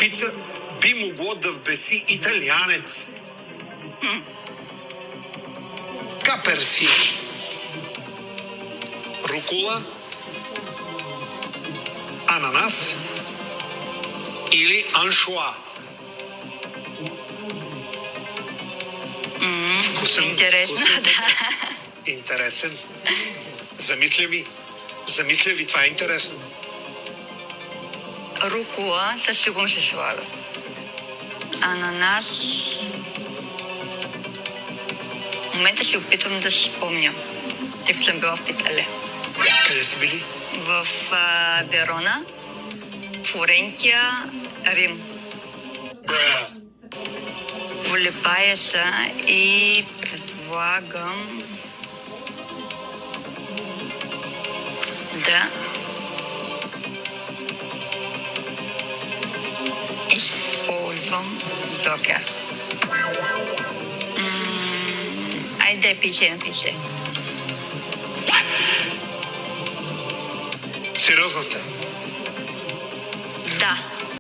пица би могло да вбеси италианец. Каперси. Рукола, ананас или аншоа. Вкусен. Интересно, да. Интересен. Замисля ви, това е интересно. Рукола със сигурност ще слага. Ананас... В момента си опитвам да си спомня, тъй като съм била в Италия. Къде са били? В Верона, Флоренция, Рим. Волепая са и предлагам да използвам Зокер. Айде, напише. Сериозно сте? Да.